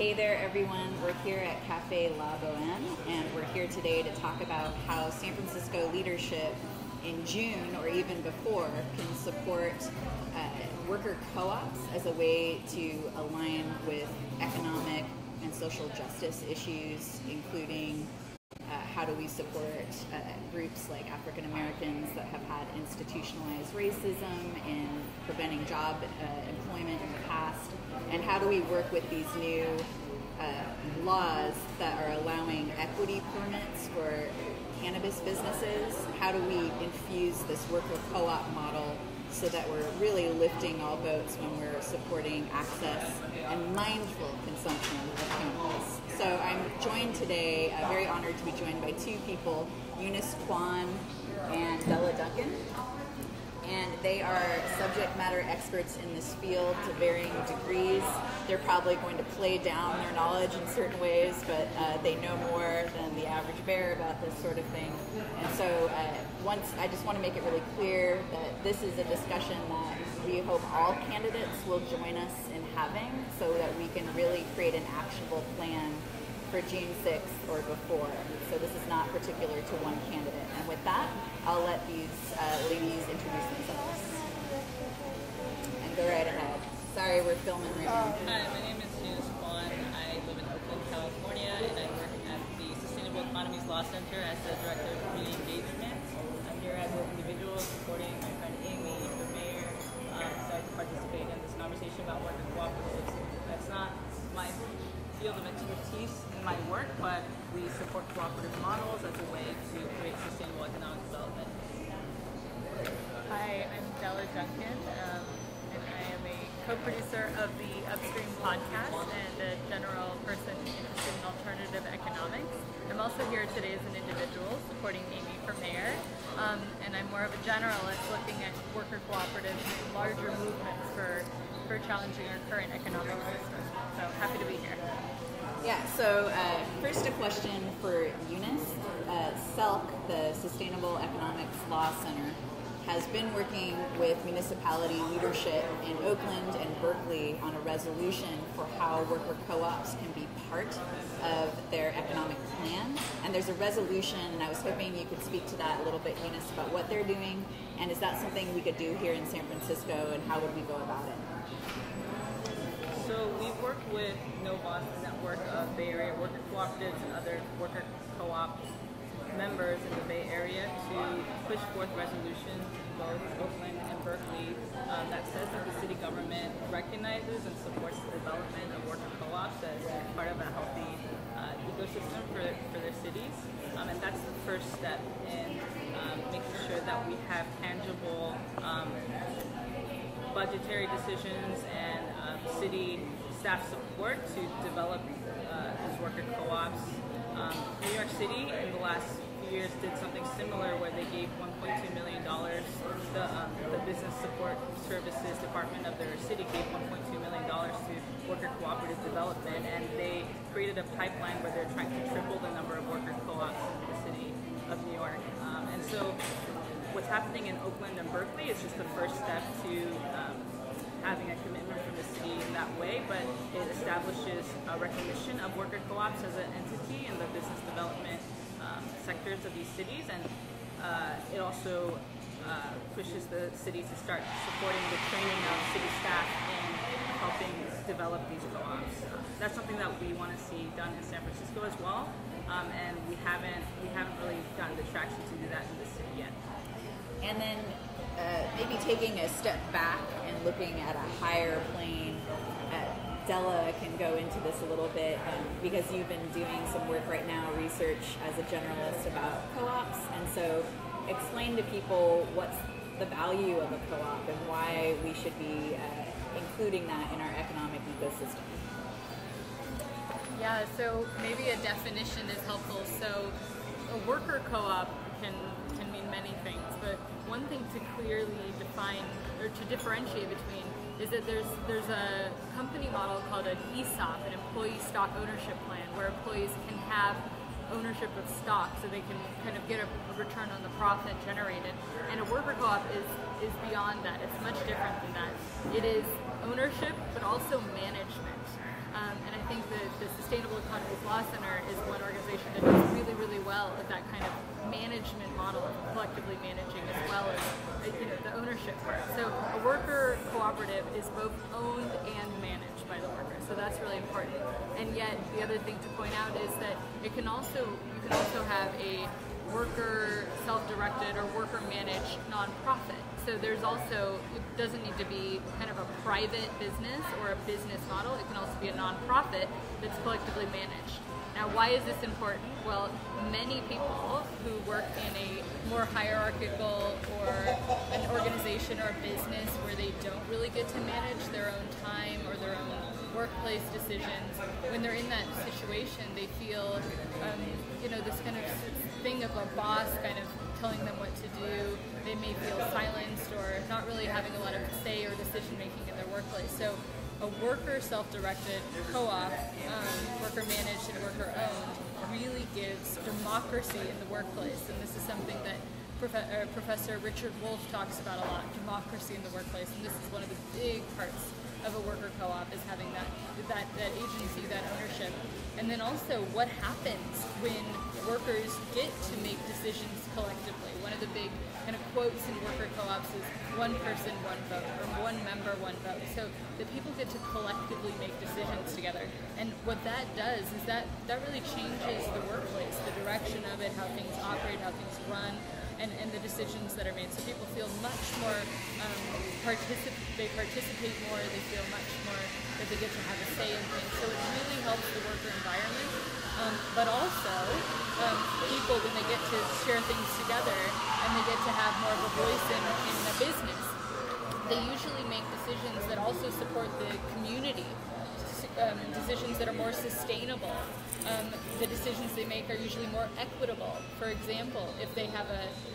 Hey there everyone, we're here at Cafe La Boheme and we're here today to talk about how San Francisco leadership in June or even before can support worker co-ops as a way to align with economic and social justice issues, including how do we support groups like African Americans that have had institutionalized racism and preventing job employment in the past, and how do we work with these new laws that are allowing equity permits for cannabis businesses? How do we infuse this worker co-op model so that we're really lifting all boats when we're supporting access and mindful consumption of cannabis? So I'm joined today, very honored to be joined by two people, Eunice Kwan and Della Duncan. And they are subject matter experts in this field to varying degrees. They're probably going to play down their knowledge in certain ways, but they know more than the average bear about this sort of thing. And so I just want to make it really clear that this is a discussion that we hope all candidates will join us in having so that we can really create an actionable plan for June 6th or before. So this is not particular to one candidate. And with that, I'll let these ladies introduce themselves. And go right ahead. Sorry, we're filming right now. Hi, my name is Eunice Kwan. I live in Oakland, California, and I work at the Sustainable Economies Law Center as the Director of Community Engagement. I'm here as an individual supporting my friend Amy, the mayor, so I can participate in this conversation about worker cooperatives. That's not my field of expertise in my work, but we support cooperative models as a way to create sustainable economic development. Hi, I'm Della Duncan, and I am a co-producer of the Upstream podcast and a general person interested in alternative economics. I'm also here today as an individual supporting Amy for mayor, and I'm more of a generalist looking at worker cooperatives and larger movements for challenging our current economic system. So happy to be here. Yeah, so first a question for Eunice. SELC, the Sustainable Economics Law Center, has been working with municipality leadership in Oakland and Berkeley on a resolution for how worker co-ops can be part of their economic plan. And there's a resolution, and I was hoping you could speak to that a little bit, Eunice, about what they're doing, and is that something we could do here in San Francisco, and how would we go about it? So we work with NOVAS, the network of Bay Area worker cooperatives and other worker co-op members in the Bay Area to push forth resolutions in both Oakland and Berkeley that says that the city government recognizes and supports the development of worker co-ops as part of a healthy ecosystem for their cities. And that's the first step in making sure that we have tangible budgetary decisions and city staff support to develop these worker co-ops. New York City in the last few years did something similar where they gave $1.2 million. The Business Support Services Department of their city gave $1.2 million to worker cooperative development, and they created a pipeline where they're trying to triple the number of worker co-ops in the city of New York. And so what's happening in Oakland and Berkeley is just the first step to having a commitment from the city in that way, but it establishes a recognition of worker co-ops as an entity in the business development sectors of these cities, and it also pushes the city to start supporting the training of city staff in helping develop these co-ops. That's something that we want to see done in San Francisco as well, and we haven't really gotten the traction to do that in the city yet. And then maybe taking a step back and looking at a higher plane, Della can go into this a little bit because you've been doing some work right now, research as a generalist about co-ops, and so explain to people what's the value of a co-op and why we should be including that in our economic ecosystem. Yeah, so maybe a definition is helpful. So a worker co-op can mean many things, but one thing to clearly define or to differentiate between is that there's a company model called an ESOP, an employee stock ownership plan, where employees can have ownership of stock so they can kind of get a return on the profit generated. And a worker co-op is beyond that. It's much different than that. It is ownership, but also management. And I think that Law Center is one organization that does really, really well at that kind of management model of collectively managing as well as the ownership part. So a worker cooperative is both owned and managed by the worker. So that's really important. And yet the other thing to point out is that you can also have a worker self-directed or worker managed nonprofit. So there's also, it doesn't need to be kind of a private business or a business model. It can also be a nonprofit that's collectively managed. Now, why is this important? Well, many people who work in a more hierarchical or an organization or a business where they don't really get to manage their own time or their own workplace decisions, when they're in that situation, they feel, this kind of thing of a boss kind of telling them what to do. They may feel silenced or not really having a lot of say or decision making in their workplace. So a worker self-directed co-op, worker managed and worker owned, really gives democracy in the workplace. And this is something that Professor Richard Wolff talks about a lot, democracy in the workplace. And this is one of the big parts of a worker co-op, is having that agency, that ownership. And then also what happens when workers get to make decisions collectively. One of the big kind of quotes in worker co-ops is one person, one vote, or one member, one vote. So that people get to collectively make decisions together. And what that does is that really changes the workplace, the direction of it, how things operate, how things run, and the decisions that are made. So people feel much more, they participate more, they feel much more that they get to have a say in things. So it really helps the worker environment, but also people, when they get to share things together and they get to have more of a voice in a business, they usually make decisions that also support the community, decisions that are more sustainable. The decisions they make are usually more equitable. For example, if they have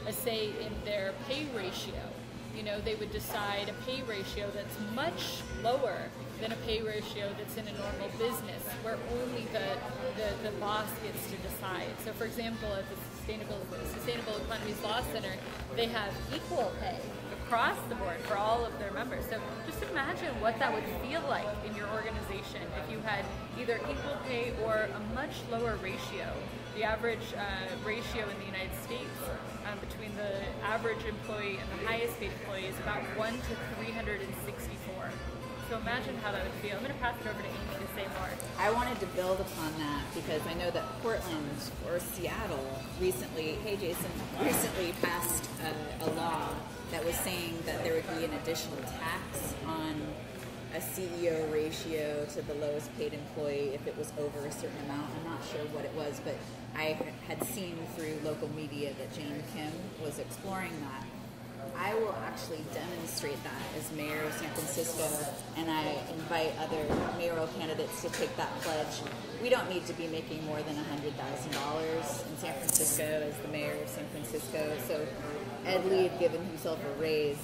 a say in their pay ratio, they would decide a pay ratio that's much lower than a pay ratio that's in a normal business, where only the boss gets to decide. So for example, at the Sustainable Economies Law Center, they have equal pay across the board for all of their members. So just imagine what that would feel like in your organization if you had either equal pay or a much lower ratio. The average ratio in the United States between the average employee and the highest paid employee is about 1 to 364. So imagine how that would feel. I'm going to pass it over to Amy to say more. I wanted to build upon that because I know that Portland or Seattle recently passed a law that was saying that there would be an additional tax on a CEO ratio to the lowest paid employee if it was over a certain amount. I'm not sure what it was, but I had seen through local media that Jane Kim was exploring that. I will actually demonstrate that as mayor of San Francisco, and I invite other mayoral candidates to take that pledge. We don't need to be making more than $100,000 in San Francisco as the mayor of San Francisco. So Ed Lee had given himself a raise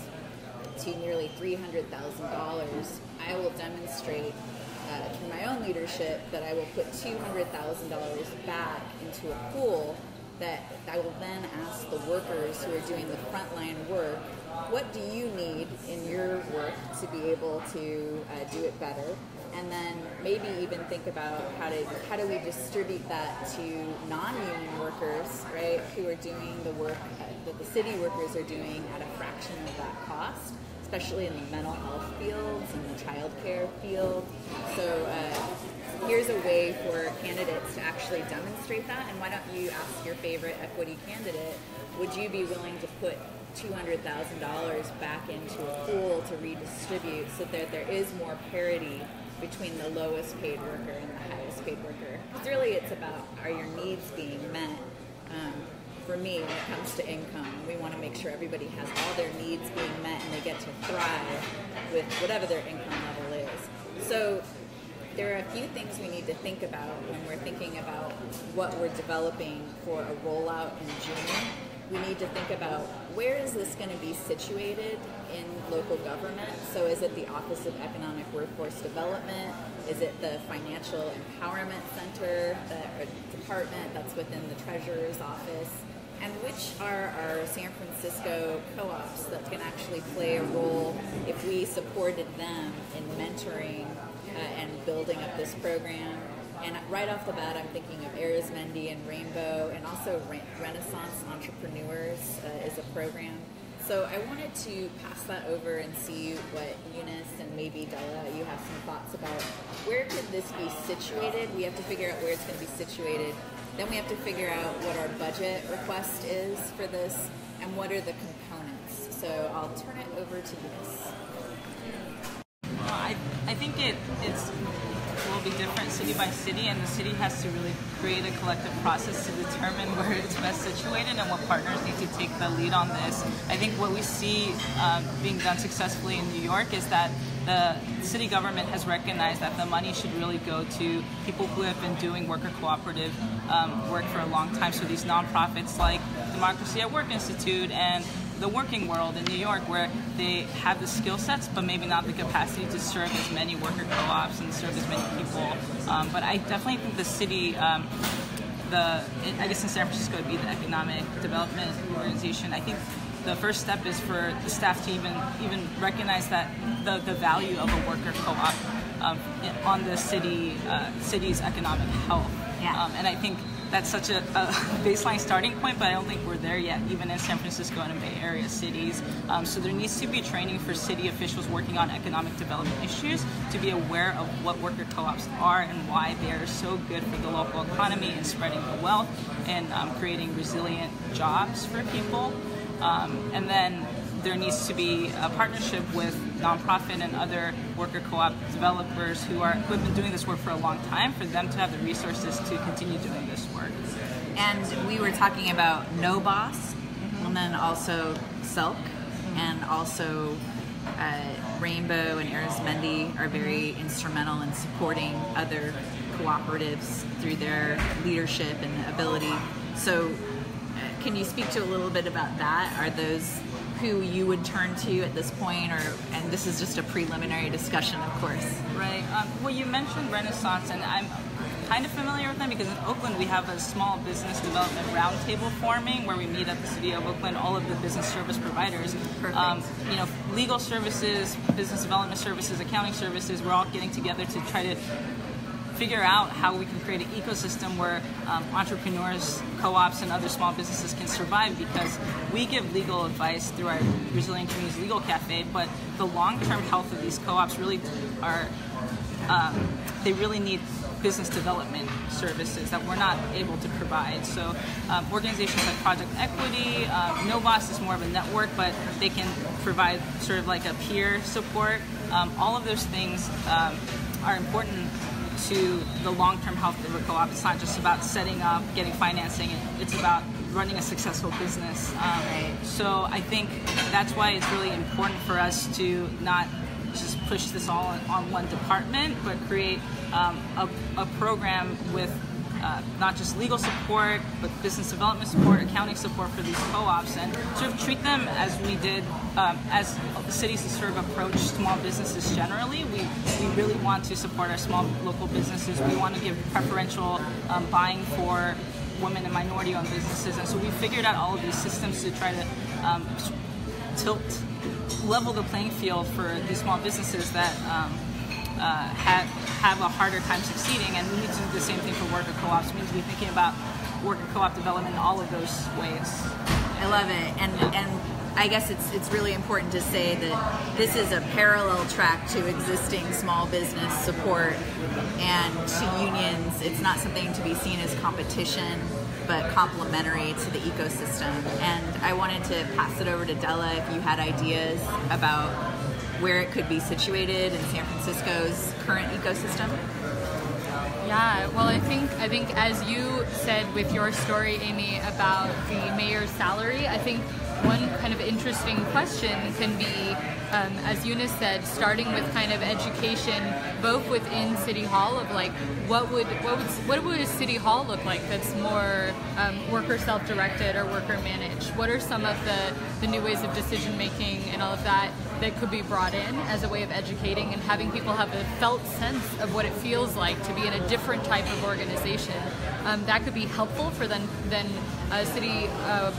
to nearly $300,000. I will demonstrate through my own leadership that I will put $200,000 back into a pool that I will then ask the workers who are doing the frontline work, what do you need in your work to be able to do it better? And then maybe even think about how do we distribute that to non-union workers, right, who are doing the work that the city workers are doing at a fraction of that cost, especially in the mental health fields and the child care field. So here's a way for candidates to actually demonstrate that. And why don't you ask your favorite equity candidate, would you be willing to put $200,000 back into a pool to redistribute so that there is more parity between the lowest paid worker and the highest paid worker? Because really it's about, are your needs being met? For me, when it comes to income, we want to make sure everybody has all their needs being met and they get to thrive with whatever their income level is. So there are a few things we need to think about when we're thinking about what we're developing for a rollout in June. We need to think about, where is this going to be situated in local government? So is it the Office of Economic Workforce Development? Is it the Financial Empowerment Center, the department that's within the Treasurer's office? And which are our San Francisco co-ops that can actually play a role if we supported them in mentoring and building up this program? And right off the bat, I'm thinking of Arizmendi and Rainbow, and also Renaissance Entrepreneurs is a program. So I wanted to pass that over and see what Eunice and maybe Della, you have some thoughts about where could this be situated. We have to figure out where it's going to be situated. Then we have to figure out what our budget request is for this and what are the components. So I'll turn it over to Eunice. I think it will be different city by city, and the city has to really create a collective process to determine where it's best situated and what partners need to take the lead on this. I think what we see being done successfully in New York is that the city government has recognized that the money should really go to people who have been doing worker cooperative work for a long time. So these nonprofits like Democracy at Work Institute and the Working World in New York, where they have the skill sets but maybe not the capacity to serve as many worker co-ops and serve as many people. But I definitely think the city, I guess in San Francisco it would be the Economic Development Organization. I think the first step is for the staff to even recognize that the value of a worker co-op on the city's economic health. Yeah. And I think that's such a baseline starting point, but I don't think we're there yet, even in San Francisco and in Bay Area cities. So there needs to be training for city officials working on economic development issues to be aware of what worker co-ops are and why they are so good for the local economy and spreading the wealth and creating resilient jobs for people. And then there needs to be a partnership with nonprofit and other worker co-op developers who have been doing this work for a long time, for them to have the resources to continue doing this work. And we were talking about No Boss, and then also Silk, and also Rainbow and Arizmendi are very instrumental in supporting other cooperatives through their leadership and ability. So can you speak to a little bit about that? Are those who you would turn to at this point, and this is just a preliminary discussion, of course. Right. Well, you mentioned Renaissance, and I'm kind of familiar with them because in Oakland we have a small business development roundtable forming where we meet at the city of Oakland, all of the business service providers. Perfect. Legal services, business development services, accounting services, we're all getting together to try to figure out how we can create an ecosystem where entrepreneurs, co-ops, and other small businesses can survive, because we give legal advice through our Resilient Communities Legal Cafe, but the long-term health of these co-ops really are, they really need business development services that we're not able to provide. So organizations like Project Equity, No Boss is more of a network, but they can provide sort of like a peer support. All of those things are important to the long-term health of a co-op. It's not just about setting up, getting financing, it's about running a successful business. So I think that's why it's really important for us to not just push this all on one department, but create a program with not just legal support, but business development support, accounting support for these co-ops, and sort of treat them as we did as the cities that sort of approach small businesses generally. We really want to support our small local businesses. We want to give preferential buying for women and minority-owned businesses, and so we figured out all of these systems to try to level the playing field for these small businesses that have a harder time succeeding, and we need to do the same thing for worker co-ops. We need to be thinking about worker co-op development in all of those ways. I love it, and I guess it's really important to say that this is a parallel track to existing small business support and to unions. It's not something to be seen as competition, but complementary to the ecosystem. And I wanted to pass it over to Della if you had ideas about where it could be situated in San Francisco's current ecosystem. Yeah, well, I think as you said with your story, Amy, about the mayor's salary, I think one kind of interesting question can be, as Eunice said, starting with kind of education, both within City Hall, of like what would a City Hall look like that's more worker self-directed or worker managed? What are some of the new ways of decision making and all of that could be brought in as a way of educating and having people have a felt sense of what it feels like to be in a different type of organization? That could be helpful for then city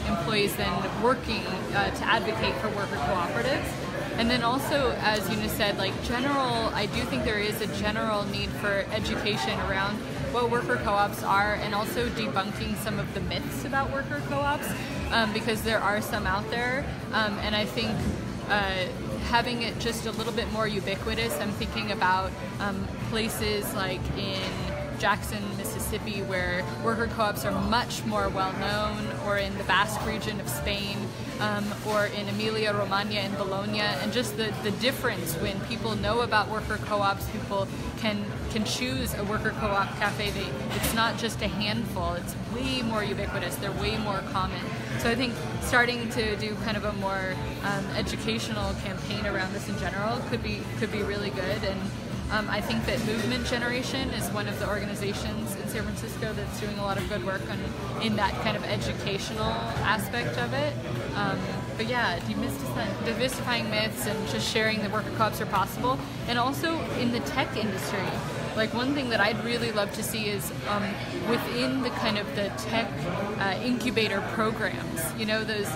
employees then working to advocate for worker cooperatives. And then also, as Eunice said, like I do think there is a general need for education around what worker co-ops are, and also debunking some of the myths about worker co-ops, because there are some out there, and I think having it just a little bit more ubiquitous. I'm thinking about places like in Jackson, Mississippi, where worker co-ops are much more well known, or in the Basque region of Spain, or in Emilia-Romagna and Bologna, and just the difference when people know about worker co-ops, people can choose a worker co-op cafe. It's not just a handful, it's way more ubiquitous, they're way more common. So I think starting to do kind of a more educational campaign around this in general could be really good. And I think that Movement Generation is one of the organizations in San Francisco that's doing a lot of good work in that kind of educational aspect of it. But yeah, demystifying myths and just sharing that worker co-ops are possible. And also in the tech industry, like one thing that I'd really love to see is within the kind of the tech incubator programs, you know, those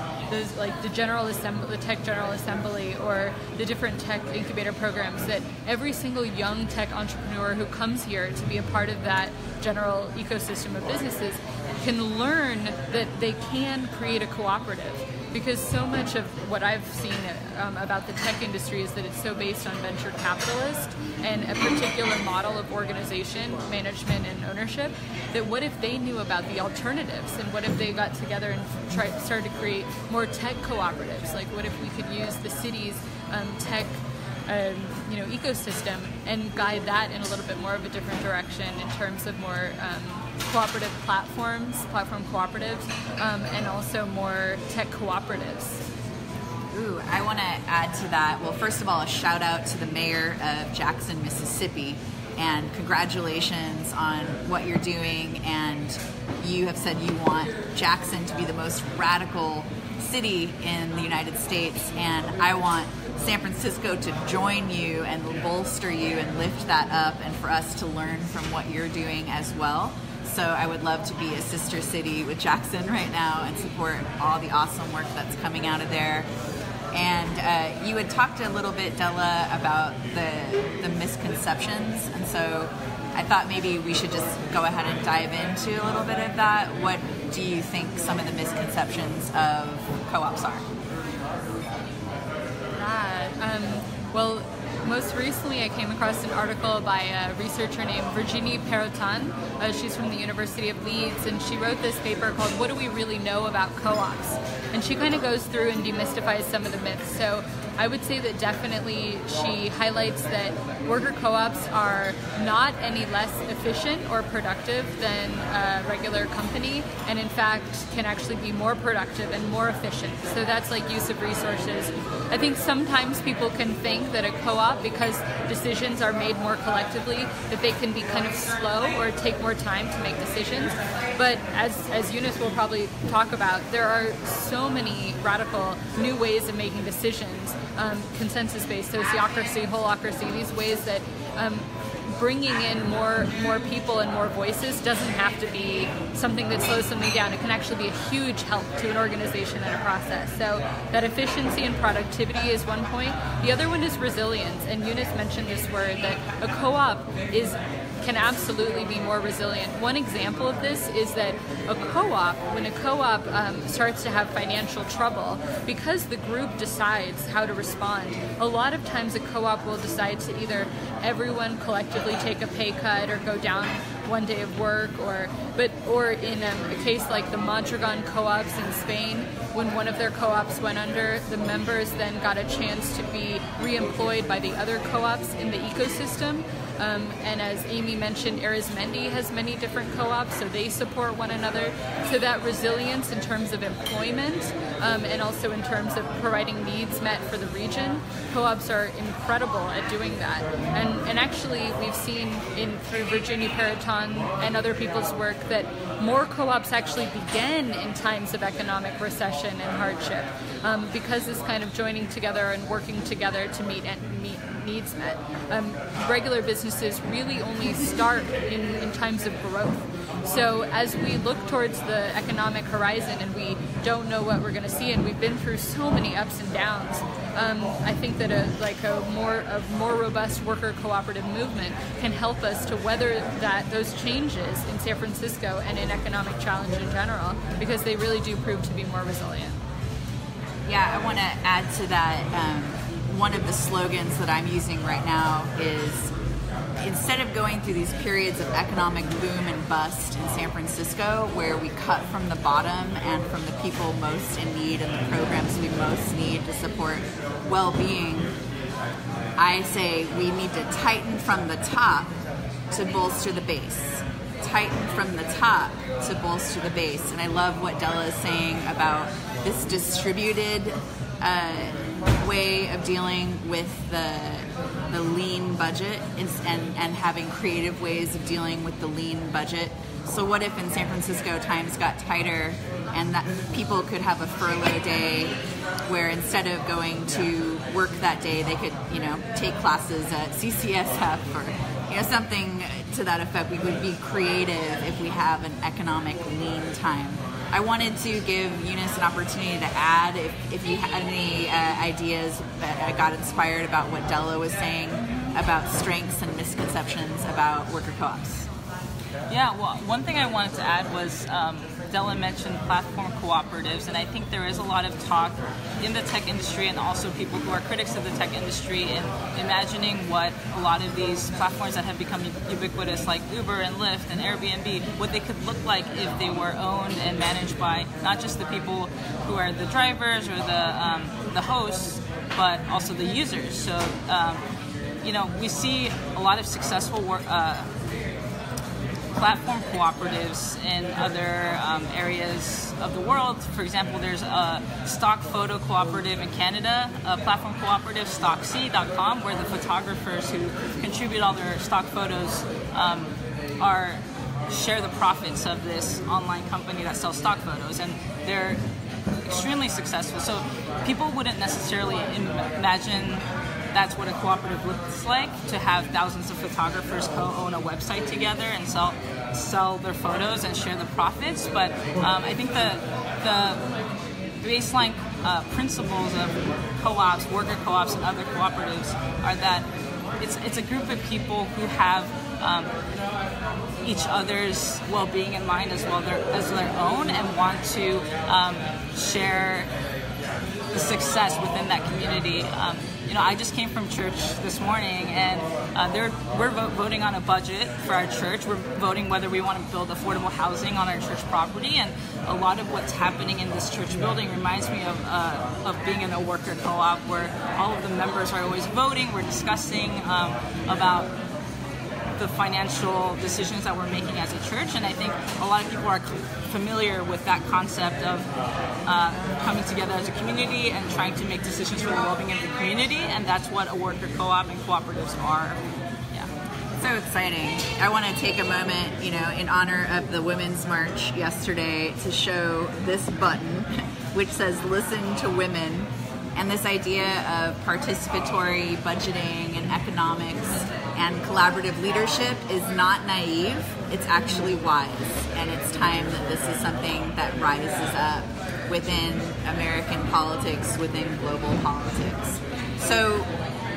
like the Tech General Assembly, or the different tech incubator programs, that every single young tech entrepreneur who comes here to be a part of that general ecosystem of businesses can learn that they can create a cooperative. Because so much of what I've seen about the tech industry is that it's so based on venture capitalist and a particular model of organization, management, and ownership, that what if they knew about the alternatives, and what if they got together and started to create more tech cooperatives? Like what if we could use the city's tech ecosystem and guide that in a little bit more of a different direction in terms of more cooperative platform cooperatives, and also more tech cooperatives. Ooh, I want to add to that. Well, first of all, a shout out to the mayor of Jackson, Mississippi, and congratulations on what you're doing. And you have said you want Jackson to be the most radical city in the United States, and I want San Francisco to join you and bolster you and lift that up, and for us to learn from what you're doing as well. So I would love to be a sister city with Jackson right now and support all the awesome work that's coming out of there. And you had talked a little bit, Della, about the misconceptions, and so I thought maybe we should just go ahead and dive into a little bit of that. What do you think some of the misconceptions of co-ops are? Well, most recently I came across an article by a researcher named Virginie Perrotin. She's from the University of Leeds, and she wrote this paper called "What Do We Really Know About Co-ops?" And she kind of goes through and demystifies some of the myths. So I would say that definitely she highlights that worker co-ops are not any less efficient or productive than a regular company, and in fact can actually be more productive and more efficient. So that's like use of resources. I think sometimes people can think that a co-op, because decisions are made more collectively, that they can be kind of slow or take more time to make decisions. But as Eunice will probably talk about, there are so many radical new ways of making decisions, consensus-based, sociocracy, holocracy, these ways that bringing in more people and more voices doesn't have to be something that slows something down. It can actually be a huge help to an organization and a process. So that efficiency and productivity is one point. The other one is resilience, and Eunice mentioned this word, that a co-op can absolutely be more resilient. One example of this is that when a co-op starts to have financial trouble, because the group decides how to respond, a lot of times a co-op will decide to either everyone collectively take a pay cut or go down one day of work, or in a case like the Mondragon co-ops in Spain, when one of their co-ops went under, the members then got a chance to be re-employed by the other co-ops in the ecosystem. And as Amy mentioned, Arizmendi has many different co-ops, so they support one another. So that resilience in terms of employment, and also in terms of providing needs met for the region, co-ops are incredible at doing that. And actually, we've seen through Virginie Perrotin and other people's work that more co-ops actually begin in times of economic recession and hardship, because this kind of joining together and working together to meet needs met. Regular businesses really only start in times of growth. So as we look towards the economic horizon and we don't know what we're going to see, and we've been through so many ups and downs, I think that a more robust worker cooperative movement can help us to weather those changes in San Francisco and in economic challenge in general, because they really do prove to be more resilient. Yeah, I want to add to that. One of the slogans that I'm using right now is, instead of going through these periods of economic boom and bust in San Francisco, where we cut from the bottom and from the people most in need and the programs we most need to support well-being, I say we need to tighten from the top to bolster the base. Tighten from the top to bolster the base. And I love what Della is saying about this distributed way of dealing with the lean budget and having creative ways of dealing with the lean budget. So what if in San Francisco times got tighter and that people could have a furlough day where instead of going to work that day, they could, take classes at CCSF or, something to that effect. We would be creative if we have an economic lean time. I wanted to give Eunice an opportunity to add if you had any ideas. I got inspired about what Della was saying about strengths and misconceptions about worker co-ops. Yeah, well, one thing I wanted to add was Della mentioned platform cooperatives, and I think there is a lot of talk in the tech industry and also people who are critics of the tech industry in imagining what a lot of these platforms that have become ubiquitous, like Uber and Lyft and Airbnb, what they could look like if they were owned and managed by not just the people who are the drivers or the hosts, but also the users. So, we see a lot of successful platform cooperatives in other areas of the world. For example, there's a stock photo cooperative in Canada, a platform cooperative, stockc.com, where the photographers who contribute all their stock photos share the profits of this online company that sells stock photos, and they're extremely successful. So people wouldn't necessarily imagine that's what a cooperative looks like, to have thousands of photographers co-own a website together and sell their photos and share the profits. But I think the baseline principles of co-ops, worker co-ops, and other cooperatives are that it's a group of people who have each other's well-being in mind as well as their own, and want to share the success within that community. I just came from church this morning, and we're voting on a budget for our church. We're voting whether we want to build affordable housing on our church property, and a lot of what's happening in this church building reminds me of being in a worker co-op, where all of the members are always voting. We're discussing about the financial decisions that we're making as a church, and I think a lot of people are familiar with that concept of coming together as a community and trying to make decisions for the well-being of the community, and that's what a worker co-op and cooperatives are. Yeah. So exciting. I want to take a moment, in honor of the Women's March yesterday, to show this button, which says "Listen to Women." And this idea of participatory budgeting and economics and collaborative leadership is not naive, it's actually wise. And it's time that this is something that rises up within American politics, within global politics. So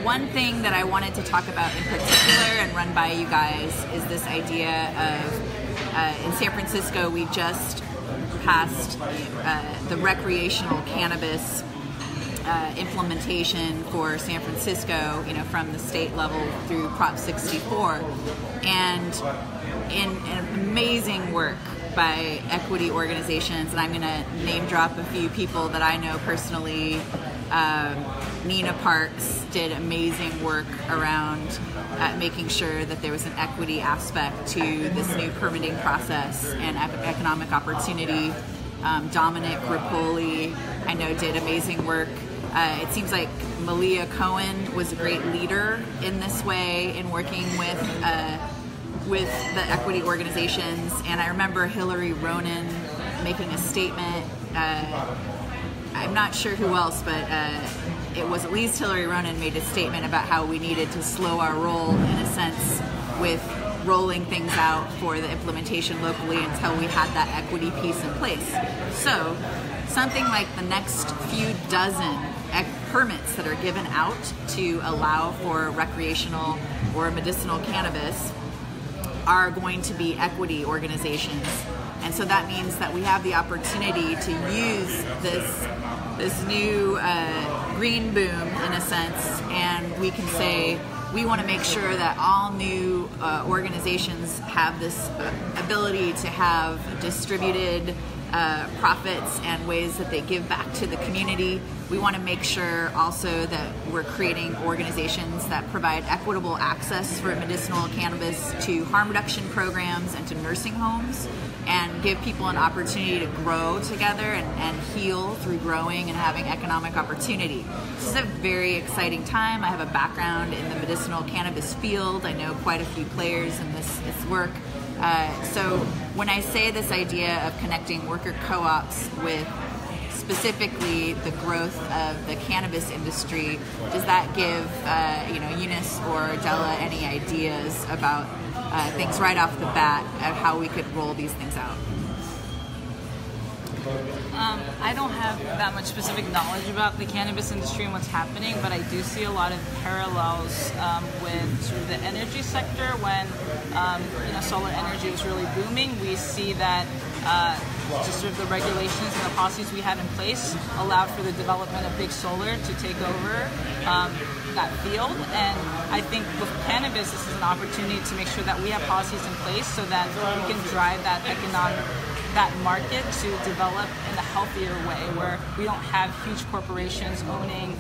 one thing that I wanted to talk about in particular and run by you guys is this idea of, in San Francisco, we just passed the recreational cannabis implementation for San Francisco, from the state level through Prop 64, and in amazing work by equity organizations, and I'm going to name drop a few people that I know personally. Nina Parks did amazing work around making sure that there was an equity aspect to this new permitting process and economic opportunity. Dominic Rapoli, I know, did amazing work. It seems like Malia Cohen was a great leader in this way in working with the equity organizations. And I remember Hillary Ronan making a statement. I'm not sure who else, but it was at least Hillary Ronan made a statement about how we needed to slow our roll, in a sense, with rolling things out for the implementation locally until we had that equity piece in place. So something like the next few dozen permits that are given out to allow for recreational or medicinal cannabis are going to be equity organizations. And so that means that we have the opportunity to use this new green boom, in a sense, and we can say we want to make sure that all new organizations have this ability to have distributed profits and ways that they give back to the community. We want to make sure also that we're creating organizations that provide equitable access for medicinal cannabis to harm reduction programs and to nursing homes, and give people an opportunity to grow together and heal through growing and having economic opportunity. This is a very exciting time. I have a background in the medicinal cannabis field. I know quite a few players in this work. So when I say this idea of connecting worker co-ops with specifically the growth of the cannabis industry, does that give Eunice or Della any ideas about things right off the bat of how we could roll these things out? I don't have that much specific knowledge about the cannabis industry and what's happening, but I do see a lot of parallels with sort of the energy sector. When solar energy was really booming, we see that just sort of the regulations and the policies we had in place allowed for the development of big solar to take over that field. And I think with cannabis, this is an opportunity to make sure that we have policies in place so that we can drive that market to develop in a healthier way, where we don't have huge corporations owning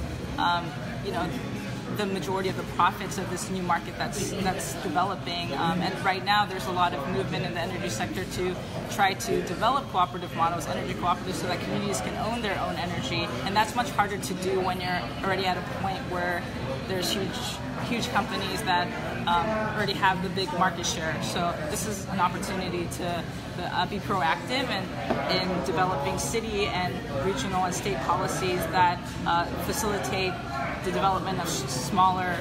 the majority of the profits of this new market that's developing. And right now there's a lot of movement in the energy sector to try to develop cooperative models, energy cooperatives, so that communities can own their own energy. And that's much harder to do when you're already at a point where there's huge companies that already have the big market share. So this is an opportunity to be proactive in developing city and regional and state policies that facilitate the development of smaller,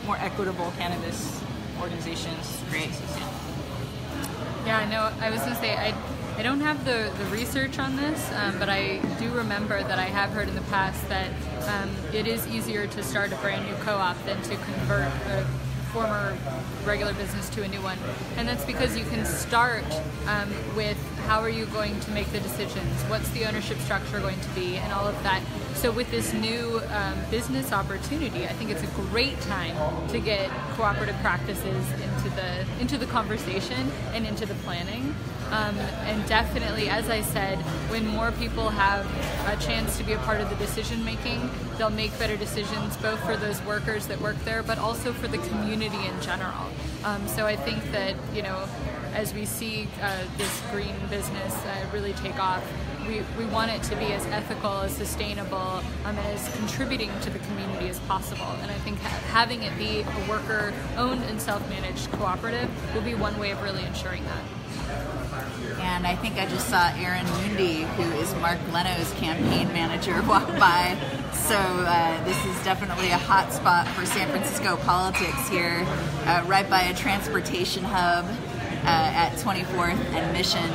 more equitable cannabis organizations. Great. Yeah, no, I was going to say, I don't have the research on this, but I do remember that I have heard in the past that it is easier to start a brand new co-op than to convert a former regular business to a new one. And that's because you can start with how are you going to make the decisions, what's the ownership structure going to be, and all of that. So with this new business opportunity, I think it's a great time to get cooperative practices into the conversation and into the planning. And definitely, as I said, when more people have a chance to be a part of the decision making, they'll make better decisions both for those workers that work there, but also for the community in general. So I think that, as we see this green business really take off, we want it to be as ethical, as sustainable, and as contributing to the community as possible. And I think having it be a worker-owned and self-managed cooperative will be one way of really ensuring that. And I think I just saw Aaron Mundi, who is Mark Leno's campaign manager, walk by. So this is definitely a hot spot for San Francisco politics here, right by a transportation hub at 24th and Mission.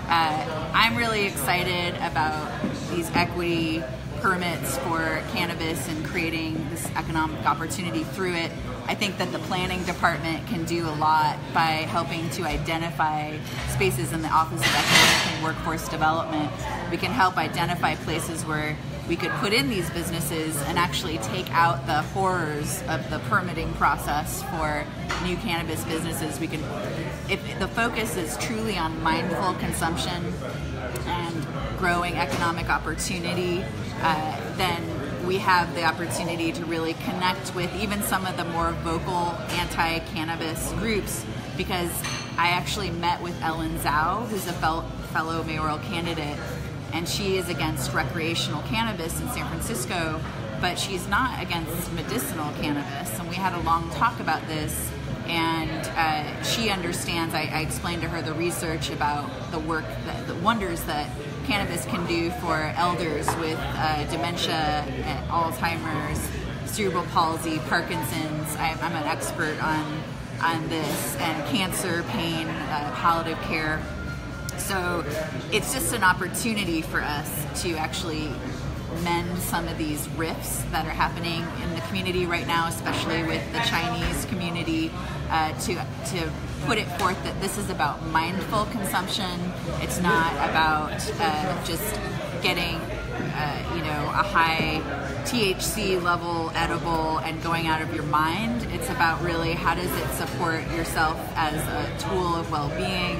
I'm really excited about these equity permits for cannabis and creating this economic opportunity through it. I think that the planning department can do a lot by helping to identify spaces in the Office of Economic and Workforce Development. We can help identify places where we could put in these businesses and actually take out the horrors of the permitting process for new cannabis businesses. We can, if the focus is truly on mindful consumption and growing economic opportunity, then we have the opportunity to really connect with even some of the more vocal anti-cannabis groups, because I actually met with Ellen Zhao, who's a fellow mayoral candidate, and she is against recreational cannabis in San Francisco, but she's not against medicinal cannabis. And we had a long talk about this, and she understands. I explained to her the research about the work, the wonders that cannabis can do for elders with dementia, Alzheimer's, cerebral palsy, Parkinson's. I'm an expert on this, and cancer, pain, palliative care. So it's just an opportunity for us to actually mend some of these rifts that are happening in the community right now, especially with the Chinese community, to put it forth that this is about mindful consumption. It's not about just getting a high THC level edible and going out of your mind. It's about really how does it support yourself as a tool of well-being,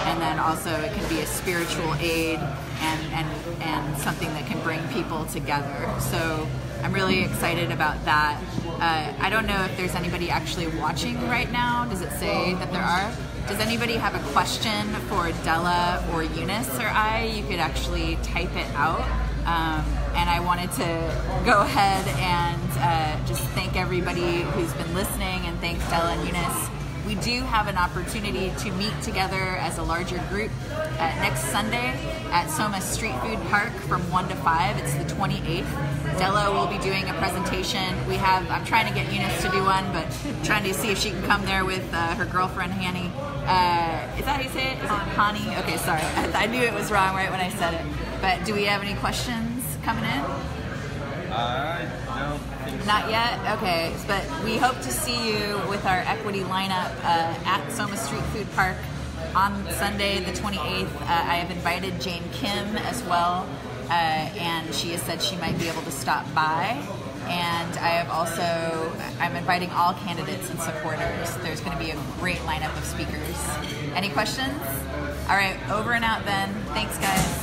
and then also it can be a spiritual aid and something that can bring people together. So I'm really excited about that. I don't know if there's anybody actually watching right now. Does it say that there are? Does anybody have a question for Della or Eunice or I? You could actually type it out. And I wanted to go ahead and just thank everybody who's been listening, and thanks Della and Eunice. We do have an opportunity to meet together as a larger group next Sunday at Soma Street Food Park from 1 to 5. It's the 28th. Della will be doing a presentation. I'm trying to get Eunice to do one, but trying to see if she can come there with her girlfriend, Hanny. Is that how you say it? Is it Hani? Okay, sorry. I knew it was wrong right when I said it. But do we have any questions coming in? No. Not yet? Okay, but we hope to see you with our equity lineup at Soma Street Food Park on Sunday the 28th. I have invited Jane Kim as well, and she has said she might be able to stop by. And I'm inviting all candidates and supporters. There's going to be a great lineup of speakers. Any questions? All right, over and out then. Thanks, guys.